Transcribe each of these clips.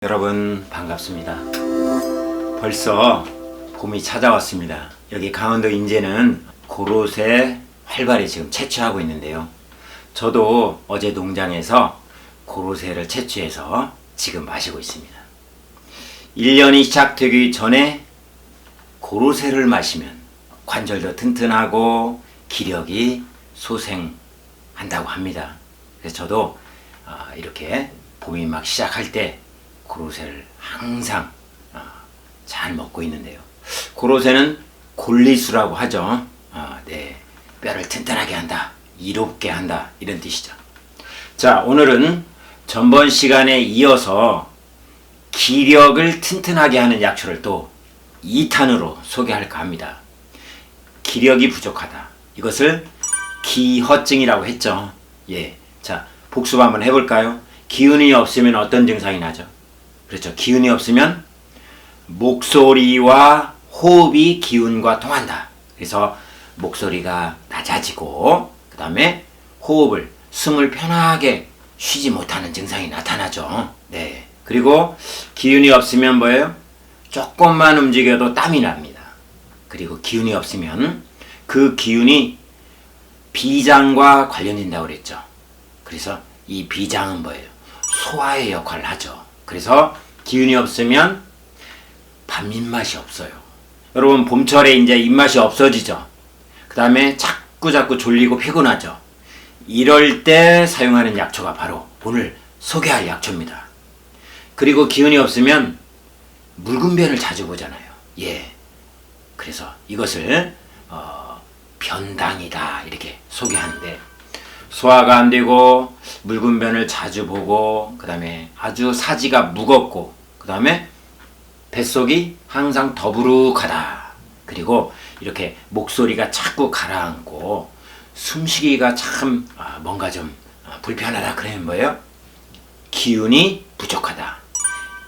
여러분 반갑습니다. 벌써 봄이 찾아왔습니다. 여기 강원도 인제는 고로쇠 활발히 지금 채취하고 있는데요. 저도 어제 농장에서 고로쇠를 채취해서 지금 마시고 있습니다. 1년이 시작되기 전에 고로쇠를 마시면 관절도 튼튼하고 기력이 소생한다고 합니다. 그래서 저도 이렇게 봄이 막 시작할 때 고로쇠를 항상 잘 먹고 있는데요. 고로쇠는 골리수라고 하죠. 뼈를 튼튼하게 한다, 이롭게 한다, 이런 뜻이죠. 자, 오늘은 전번 시간에 이어서 기력을 튼튼하게 하는 약초를 또 2탄으로 소개할까 합니다. 기력이 부족하다. 이것을 기허증이라고 했죠. 자, 복습 한번 해볼까요? 기운이 없으면 어떤 증상이 나죠? 그렇죠. 기운이 없으면 목소리와 호흡이 기운과 통한다. 그래서 목소리가 낮아지고 그 다음에 호흡을, 숨을 편하게 쉬지 못하는 증상이 나타나죠. 그리고 기운이 없으면 뭐예요? 조금만 움직여도 땀이 납니다. 그리고 기운이 없으면 그 기운이 비장과 관련된다고 그랬죠. 그래서 이 비장은 뭐예요? 소화의 역할을 하죠. 그래서 기운이 없으면 밥 입맛이 없어요. 여러분 봄철에 이제 입맛이 없어지죠. 그 다음에 자꾸 졸리고 피곤하죠. 이럴 때 사용하는 약초가 바로 오늘 소개할 약초입니다. 그리고 기운이 없으면 묽은 변을 자주 보잖아요. 그래서 이것을 변당이다 이렇게 소개하는데, 소화가 안 되고 묽은 변을 자주 보고 그 다음에 아주 사지가 무겁고 그 다음에 뱃속이 항상 더부룩하다, 그리고 이렇게 목소리가 자꾸 가라앉고 숨쉬기가 참 뭔가 좀 불편하다, 그러면 뭐예요? 기운이 부족하다,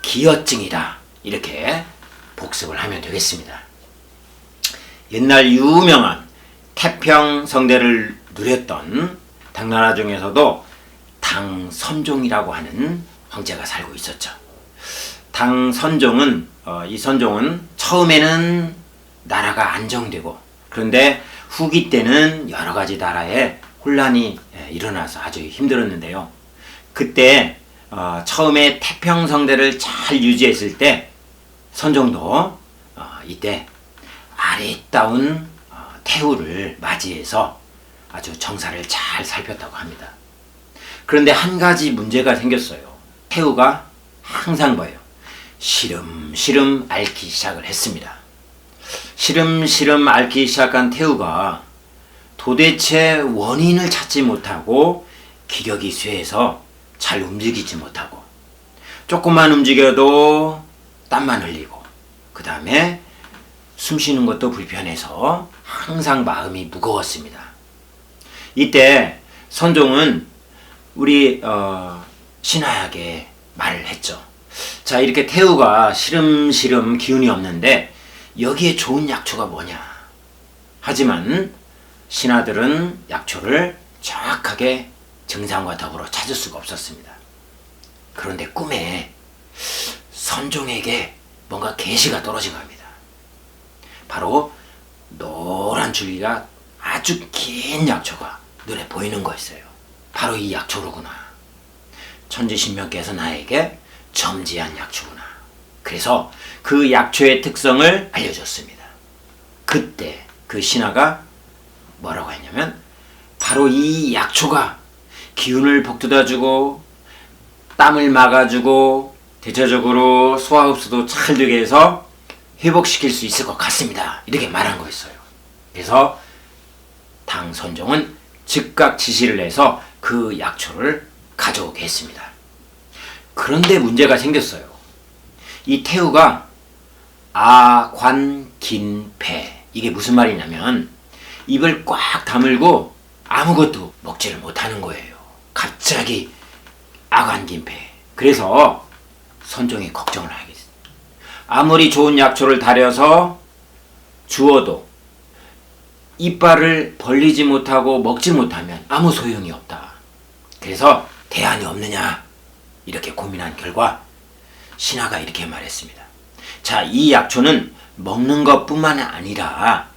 기허증이다, 이렇게 복습을 하면 되겠습니다. 옛날 유명한 태평성대를 누렸던 당나라 중에서도 당선종이라고 하는 황제가 살고 있었죠. 당선종은 이 선종은 처음에는 나라가 안정되고, 그런데 후기 때는 여러 가지 나라에 혼란이 일어나서 아주 힘들었는데요. 그때 처음에 태평성대를 잘 유지했을 때 선종도 이때 아리따운 태후를 맞이해서 아주 정사를 잘 살폈다고 합니다. 그런데 한 가지 문제가 생겼어요. 태후가 항상 뭐예요? 시름시름 앓기 시작을 했습니다. 시름시름 앓기 시작한 태후가 도대체 원인을 찾지 못하고 기력이 쇠해서 잘 움직이지 못하고 조금만 움직여도 땀만 흘리고 그 다음에 숨 쉬는 것도 불편해서 항상 마음이 무거웠습니다. 이때 선종은 우리 신하에게 말을 했죠. 자, 이렇게 태후가 시름시름 기운이 없는데 여기에 좋은 약초가 뭐냐. 하지만 신하들은 약초를 정확하게 증상과 더불어 찾을 수가 없었습니다. 그런데 꿈에 선종에게 뭔가 계시가 떨어진 겁니다. 바로 노란 줄기가 아주 긴 약초가 눈에 보이는 거였어요. 바로 이 약초로구나. 천지신명께서 나에게 점지한 약초구나. 그래서 그 약초의 특성을 알려줬습니다. 그때 그 신하가 뭐라고 했냐면 바로 이 약초가 기운을 북돋아주고 땀을 막아주고 대체적으로 소화흡수도 잘 되게 해서 회복시킬 수 있을 것 같습니다. 이렇게 말한 거였어요. 그래서 당선종은 즉각 지시를 해서 그 약초를 가져오게 했습니다. 그런데 문제가 생겼어요. 이 태후가 아관긴폐, 이게 무슨 말이냐면 입을 꽉 다물고 아무것도 먹지를 못하는 거예요. 갑자기 아관긴폐. 그래서 선종이 걱정을 하겠어요. 아무리 좋은 약초를 달여서 주어도 이빨을 벌리지 못하고 먹지 못하면 아무 소용이 없다. 그래서 대안이 없느냐 이렇게 고민한 결과 신하가 이렇게 말했습니다. 자, 이 약초는 먹는 것뿐만 아니라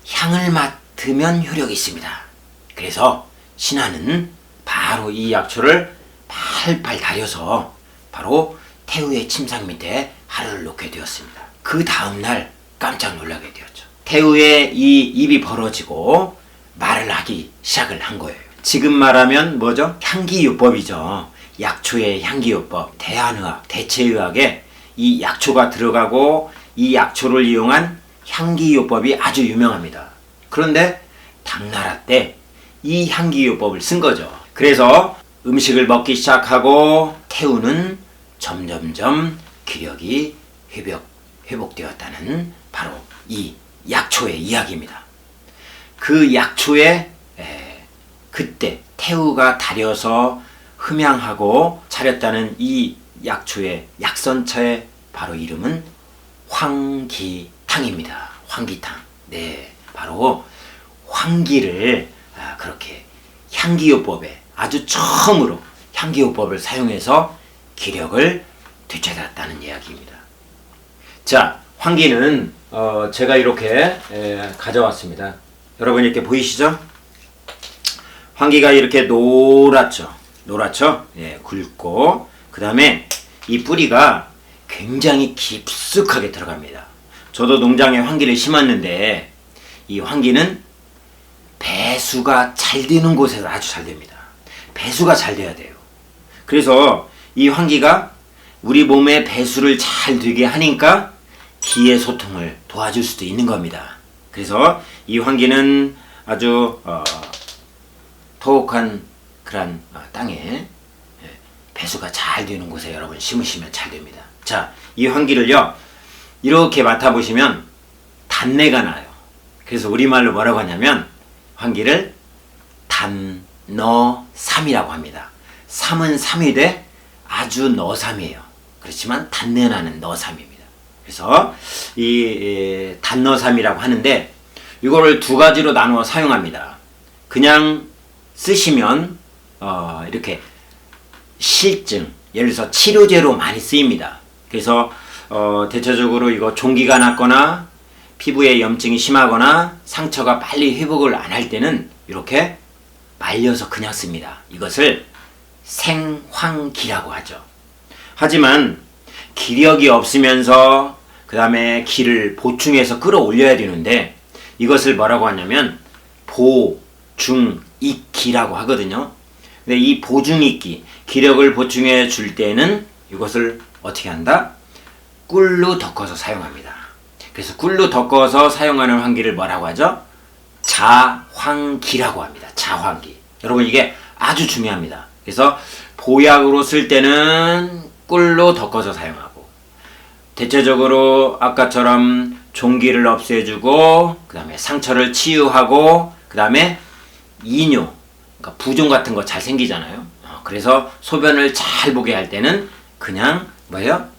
향을 맡으면 효력이 있습니다. 그래서 신하는 바로 이 약초를 팔팔 달여서 바로 태우의 침상 밑에 하루를 놓게 되었습니다. 그 다음날 깜짝 놀라게 되었죠. 태우의 이 입이 벌어지고 말을 하기 시작을 한 거예요. 지금 말하면 뭐죠? 향기요법이죠. 약초의 향기요법. 대한의학, 대체의학에 이 약초가 들어가고 이 약초를 이용한 향기요법이 아주 유명합니다. 그런데 당나라 때 이 향기요법을 쓴 거죠. 그래서 음식을 먹기 시작하고 태우는 점점점 기력이 회복되었다는 바로 이 약초의 이야기입니다. 그 약초에 그때 태우가 달여서 흠양하고 차렸다는 이 약초의 약선차의 바로 이름은 황기탕입니다. 황기탕. 네, 바로 황기를 그렇게 향기요법에 아주 처음으로 향기요법을 사용해서 기력을 되찾았다는 이야기입니다. 자, 황기는 제가 이렇게 가져왔습니다. 여러분 이렇게 보이시죠? 황기가 이렇게 노랗죠? 예, 굵고 그 다음에 이 뿌리가 굉장히 깊숙하게 들어갑니다. 저도 농장에 황기를 심었는데 이 황기는 배수가 잘 되는 곳에서 아주 잘 됩니다. 배수가 잘 돼야 돼요. 그래서 이 황기가 우리 몸의 배수를 잘 되게 하니까 기의 소통을 도와줄 수도 있는 겁니다. 그래서 이 황기는 아주 토옥한 그런 땅에 배수가 잘 되는 곳에 여러분 심으시면 잘 됩니다. 자, 이 황기를요 이렇게 맡아보시면 단내가 나요. 그래서 우리말로 뭐라고 하냐면 황기를 단너삼이라고 합니다. 삼은 삼이되 아주 너삼이에요. 그렇지만 단내나는 너삼입니다. 그래서 이 단너삼이라고 하는데 이거를 두 가지로 나누어 사용합니다. 그냥 쓰시면 이렇게 실증, 예를 들어서 치료제로 많이 쓰입니다. 그래서 대체적으로 이거 종기가 났거나 피부에 염증이 심하거나 상처가 빨리 회복을 안 할 때는 이렇게 말려서 그냥 씁니다. 이것을 생황기라고 하죠. 하지만 기력이 없으면서 그 다음에 기를 보충해서 끌어올려야 되는데 이것을 뭐라고 하냐면 보중익기라고 하거든요. 근데 이 보중익기, 기력을 보충해 줄 때는 이것을 어떻게 한다? 꿀로 덮어서 사용합니다. 그래서 꿀로 덮어서 사용하는 황기를 뭐라고 하죠? 자황기라고 합니다. 자황기. 여러분 이게 아주 중요합니다. 그래서 보약으로 쓸 때는 꿀로 덮어서 사용하고 대체적으로 아까처럼 종기를 없애주고 그 다음에 상처를 치유하고 그 다음에 이뇨, 그러니까 부종 같은 거 잘 생기잖아요. 그래서 소변을 잘 보게 할 때는 그냥 뭐예요?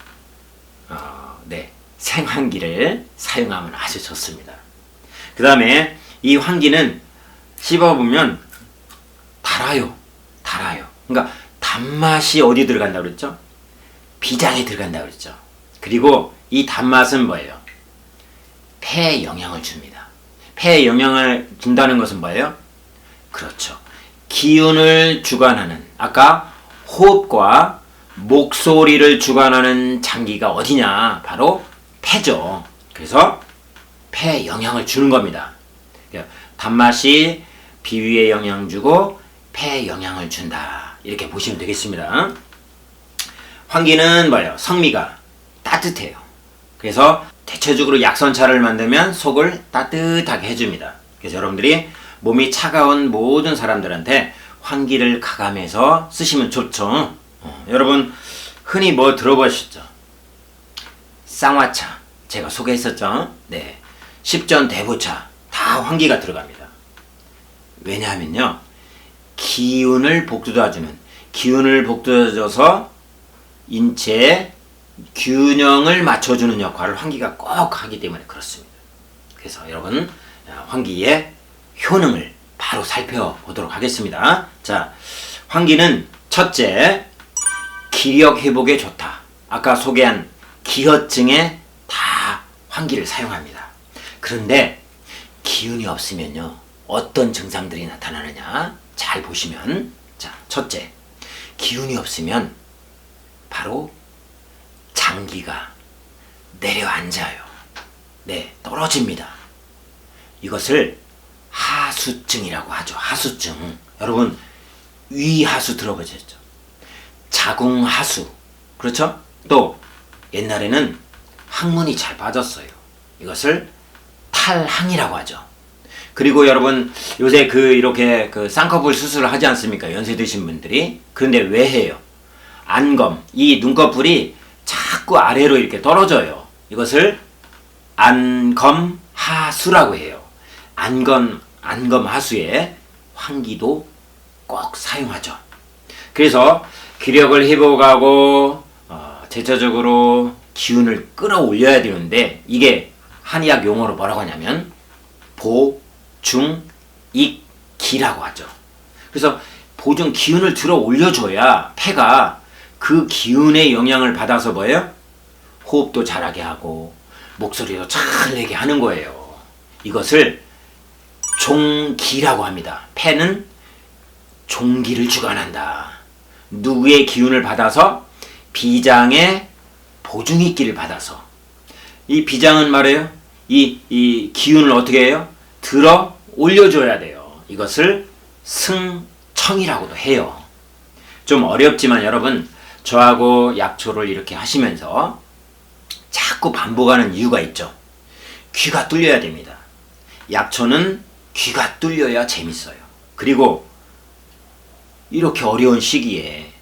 생황기를 사용하면 아주 좋습니다. 그 다음에 이 황기는 씹어보면 달아요. 그러니까 단맛이 어디 들어간다고 그랬죠? 비장에 들어간다고 그랬죠. 그리고 이 단맛은 뭐예요? 폐에 영향을 줍니다. 폐에 영향을 준다는 것은 뭐예요? 그렇죠. 기운을 주관하는 아까 호흡과 목소리를 주관하는 장기가 어디냐? 바로 폐죠. 그래서 폐에 영향을 주는 겁니다. 단맛이 비위에 영향 주고 폐에 영향을 준다. 이렇게 보시면 되겠습니다. 황기는 뭐예요? 성미가 따뜻해요. 그래서 대체적으로 약선차를 만들면 속을 따뜻하게 해줍니다. 그래서 여러분들이 몸이 차가운 모든 사람들한테 황기를 가감해서 쓰시면 좋죠. 여러분 흔히 뭐 들어보셨죠? 쌍화차 제가 소개했었죠. 네, 십전대보차 다 황기가 들어갑니다. 왜냐하면요 기운을 복돋아주는 기운을 복돋아줘서 인체의 균형을 맞춰주는 역할을 황기가 꼭 하기 때문에 그렇습니다. 그래서 여러분 황기의 효능을 바로 살펴보도록 하겠습니다. 자, 황기는 첫째 기력 회복에 좋다. 아까 소개한 기혈증에 다 환기를 사용합니다. 그런데 기운이 없으면요, 어떤 증상들이 나타나느냐 잘 보시면, 자, 첫째, 기운이 없으면 바로 장기가 내려앉아요. 네, 떨어집니다. 이것을 하수증이라고 하죠. 하수증. 여러분, 위하수 들어보셨죠? 자궁하수. 그렇죠? 또 옛날에는 항문이 잘 빠졌어요. 이것을 탈항이라고 하죠. 그리고 여러분, 요새 이렇게 쌍꺼풀 수술을 하지 않습니까? 연세 드신 분들이. 그런데 왜 해요? 안검, 이 눈꺼풀이 자꾸 아래로 이렇게 떨어져요. 이것을 안검하수라고 해요. 안검하수에 환기도 꼭 사용하죠. 그래서 기력을 회복하고 제차적으로 기운을 끌어올려야 되는데, 이게 한의학 용어로 뭐라고 하냐면 보중익기라고 하죠. 그래서 보중, 기운을 들어 올려줘야 폐가 그 기운의 영향을 받아서 뭐예요? 호흡도 잘하게 하고 목소리도 잘 내게 하는 거예요. 이것을 종기라고 합니다. 폐는 종기를 주관한다. 누구의 기운을 받아서? 비장의 보중익기를 받아서. 이 비장은 말이에요, 이 기운을 어떻게 해요? 들어 올려줘야 돼요. 이것을 승청이라고도 해요. 좀 어렵지만 여러분, 저하고 약초를 이렇게 하시면서 자꾸 반복하는 이유가 있죠. 귀가 뚫려야 됩니다. 약초는 귀가 뚫려야 재밌어요. 그리고 이렇게 어려운 시기에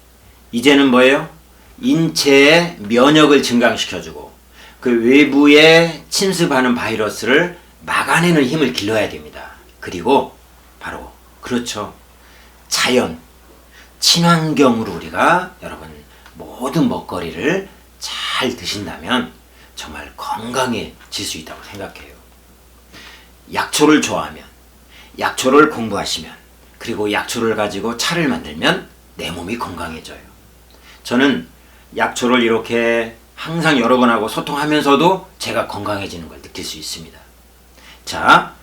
이제는 뭐예요? 인체의 면역을 증강시켜주고 그 외부에 침습하는 바이러스를 막아내는 힘을 길러야 됩니다. 그리고 바로 그렇죠, 자연, 친환경으로 우리가 여러분 모든 먹거리를 잘 드신다면 정말 건강해질 수 있다고 생각해요. 약초를 좋아하면, 약초를 공부하시면, 그리고 약초를 가지고 차를 만들면 내 몸이 건강해져요. 저는 약초를 이렇게 항상 여러분하고 소통하면서도 제가 건강해지는 걸 느낄 수 있습니다. 자,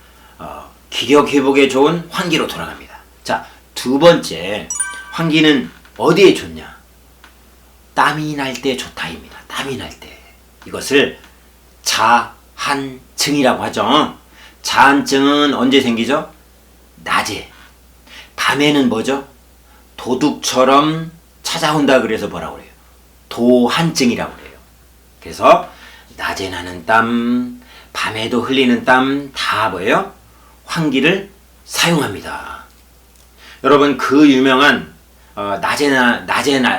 기력 회복에 좋은 환기로 돌아갑니다. 자, 두 번째, 환기는 어디에 좋냐? 땀이 날 때 좋다입니다. 땀이 날 때. 이것을 자한증이라고 하죠. 자한증은 언제 생기죠? 낮에. 밤에는 뭐죠? 도둑처럼 찾아온다 그래서 뭐라고 그래요? 도한증이라고 그래요. 그래서 낮에 나는 땀, 밤에도 흘리는 땀 다 뭐예요? 환기를 사용합니다. 여러분, 그 유명한 낮에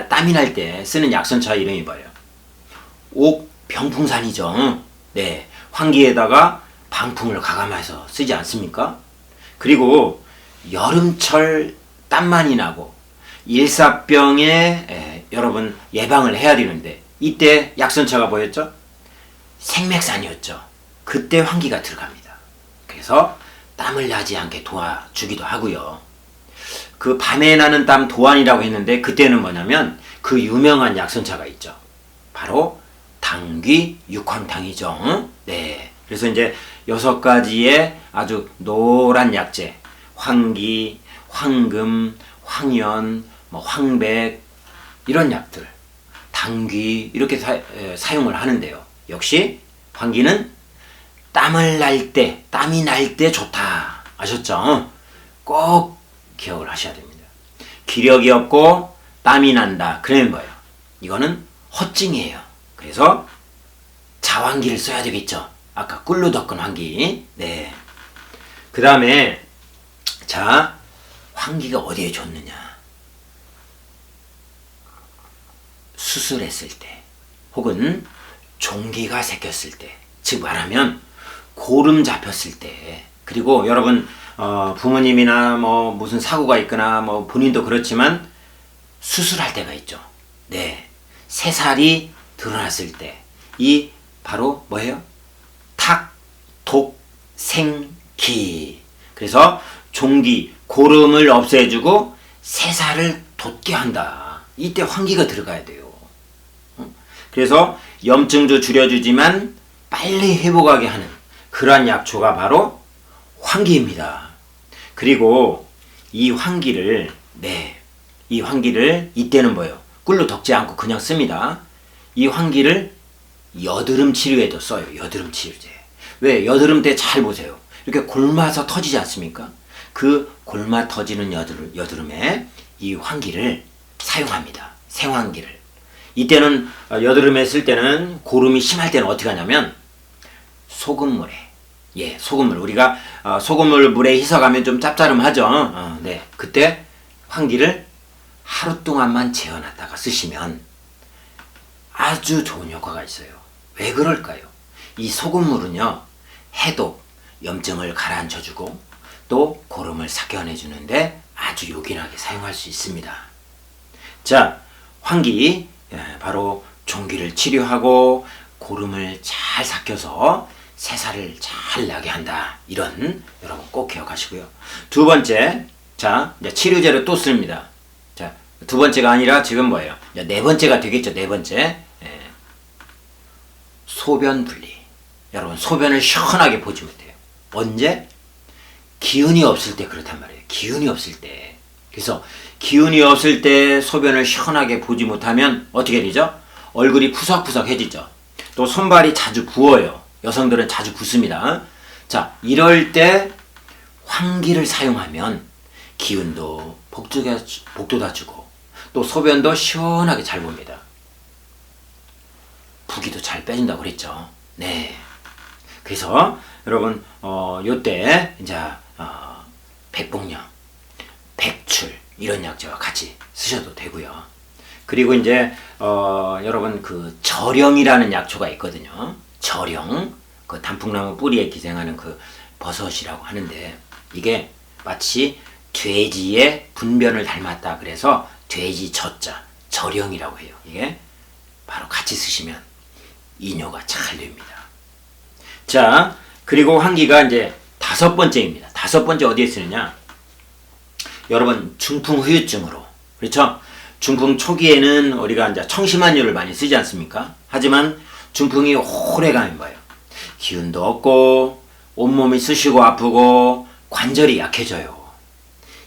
땀이 날 때 쓰는 약선차 이름이 뭐예요? 옥병풍산이죠. 네, 환기에다가 방풍을 가감해서 쓰지 않습니까? 그리고 여름철 땀 많이 나고 일사병에 여러분 예방을 해야 되는데, 이때 약선차가 뭐였죠? 생맥산이었죠. 그때 환기가 들어갑니다. 그래서 땀을 나지 않게 도와주기도 하고요. 그 밤에 나는 땀 도안이라고 했는데, 그때는 뭐냐면 그 유명한 약선차가 있죠. 바로 당귀 육황탕이죠. 네. 그래서 이제 6가지의 아주 노란 약재, 황기, 황금, 황연, 황백, 이런 약들, 당귀 이렇게 사용을 하는데요. 역시 환기는 땀을 날 때, 땀이 날 때 좋다. 아셨죠? 꼭 기억을 하셔야 됩니다. 기력이 없고 땀이 난다. 그러면 뭐예요? 이거는 허증이에요. 그래서 자환기를 써야 되겠죠. 아까 꿀로 덮은 환기. 네. 그 다음에 자, 환기가 어디에 좋느냐? 수술했을 때, 혹은 종기가 새겼을 때, 즉 말하면 고름 잡혔을 때, 그리고 여러분 부모님이나 무슨 사고가 있거나 본인도 그렇지만 수술할 때가 있죠. 네, 새살이 드러났을 때, 이 바로 뭐예요? 탁, 독, 생, 기. 그래서 종기, 고름을 없애주고 새살을 돋게 한다. 이때 환기가 들어가야 돼요. 그래서 염증도 줄여주지만 빨리 회복하게 하는 그러한 약초가 바로 환기입니다. 그리고 이 환기를 이때는 뭐예요? 꿀로 덮지 않고 그냥 씁니다. 이 환기를 여드름 치료에도 써요. 여드름 치료제. 왜? 여드름 때 잘 보세요. 이렇게 골마서 터지지 않습니까? 그 골마 터지는 여드름에 이 환기를 사용합니다. 생환기를. 이때는 여드름에 쓸 때는 고름이 심할 때는 어떻게 하냐면 소금물에 소금물 우리가 소금물 물에 희석하면 좀 짭짤하죠. 네, 그때 환기를 하루 동안만 재워놨다가 쓰시면 아주 좋은 효과가 있어요. 왜 그럴까요? 이 소금물은요 해독, 염증을 가라앉혀주고 또 고름을 삭혀내주는데 아주 요긴하게 사용할 수 있습니다. 자, 환기 바로 종기를 치료하고 고름을 잘 삭혀서 새살을 잘 나게 한다. 이런 여러분 꼭 기억하시고요. 두 번째, 자 이제 치료제를 또 씁니다. 자, 두 번째가 아니라 지금 뭐예요? 이제 네 번째가 되겠죠. 네 번째, 소변 분리. 여러분 소변을 시원하게 보지 못해요. 언제? 기운이 없을 때 그렇단 말이에요. 기운이 없을 때. 그래서 기운이 없을 때 소변을 시원하게 보지 못하면 어떻게 되죠? 얼굴이 푸석푸석해지죠. 또 손발이 자주 부어요. 여성들은 자주 붓습니다. 자, 이럴 때 환기를 사용하면 기운도 복돋아 주고 또 소변도 시원하게 잘 봅니다. 부기도 잘 빼준다고 그랬죠. 네. 그래서 여러분 요때 이제 백복령, 백출 이런 약재와 같이 쓰셔도 되고요. 그리고 이제 여러분 그 절영이라는 약초가 있거든요. 절영, 그 단풍나무 뿌리에 기생하는 그 버섯이라고 하는데 이게 마치 돼지의 분변을 닮았다 그래서 돼지 젖자 절영이라고 해요. 이게 바로 같이 쓰시면 이뇨가 잘 됩니다. 자, 그리고 환기가 이제 다섯 번째입니다. 다섯 번째 어디에 쓰느냐? 여러분 중풍 후유증으로, 그렇죠? 중풍 초기에는 우리가 이제 청심환유를 많이 쓰지 않습니까? 하지만 중풍이 오래 가면 뭐예요? 기운도 없고 온몸이 쑤시고 아프고 관절이 약해져요.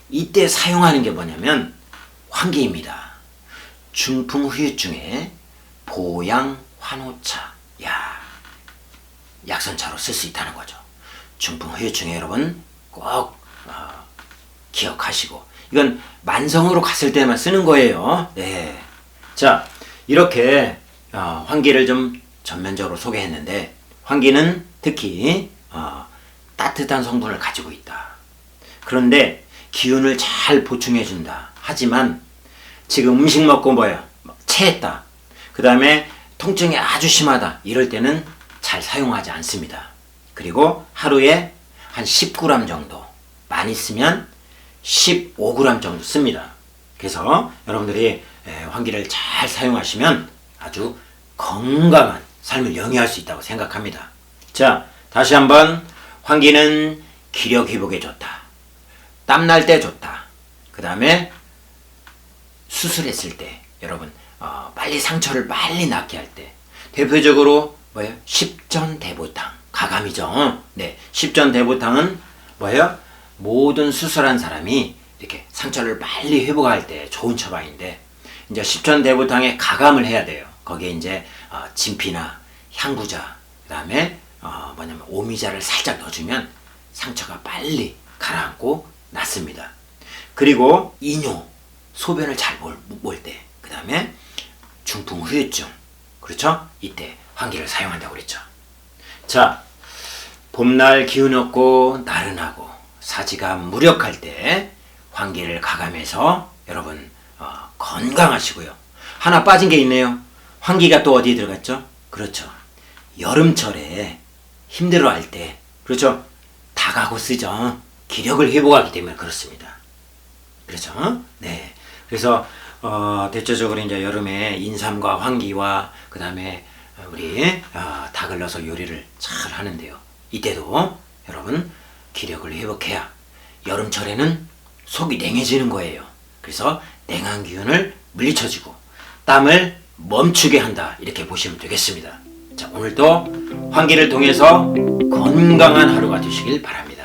이때 사용하는 게 뭐냐면 환기입니다. 중풍 후유증에 보양 환호차, 약선차로 쓸 수 있다는 거죠. 중풍 후유증에 여러분 꼭 기억하시고, 이건 만성으로 갔을 때만 쓰는 거예요. 네. 자, 이렇게 환기를 좀 전면적으로 소개했는데, 환기는 특히 따뜻한 성분을 가지고 있다. 그런데 기운을 잘 보충해 준다. 하지만 지금 음식 먹고 체했다. 그 다음에 통증이 아주 심하다. 이럴 때는 잘 사용하지 않습니다. 그리고 하루에 한 10g 정도, 많이 쓰면 15g 정도 씁니다. 그래서 여러분들이 환기를 잘 사용하시면 아주 건강한 삶을 영위할 수 있다고 생각합니다. 자, 다시 한번 환기는 기력 회복에 좋다. 땀날 때 좋다. 그 다음에 수술했을 때 여러분 빨리 상처를 빨리 낫게 할 때 대표적으로 뭐예요? 십전대보탕 가감이죠. 네, 십전대보탕은 뭐예요? 모든 수술한 사람이 이렇게 상처를 빨리 회복할 때 좋은 처방인데, 이제 십전대보탕에 가감을 해야 돼요. 거기에 이제 진피나 향구자, 그 다음에 오미자를 살짝 넣어주면 상처가 빨리 가라앉고 낫습니다. 그리고 이뇨, 소변을 잘 볼 때, 그 다음에 중풍 후유증, 그렇죠? 이때 환기를 사용한다고 그랬죠. 자, 봄날 기운 없고 나른하고 사지가 무력할 때 환기를 가감해서 여러분 건강하시고요. 하나 빠진 게 있네요. 환기가 또 어디에 들어갔죠? 그렇죠. 여름철에 힘들어할 때, 그렇죠? 닭하고 쓰죠. 기력을 회복하기 때문에 그렇습니다. 그렇죠? 네. 그래서 대체적으로 이제 여름에 인삼과 환기와 그 다음에 우리 닭을 넣어서 요리를 잘 하는데요. 이때도 여러분 기력을 회복해야 여름철에는 속이 냉해지는 거예요. 그래서 냉한 기운을 물리쳐주고 땀을 멈추게 한다. 이렇게 보시면 되겠습니다. 자, 오늘도 환기를 통해서 건강한 하루가 되시길 바랍니다.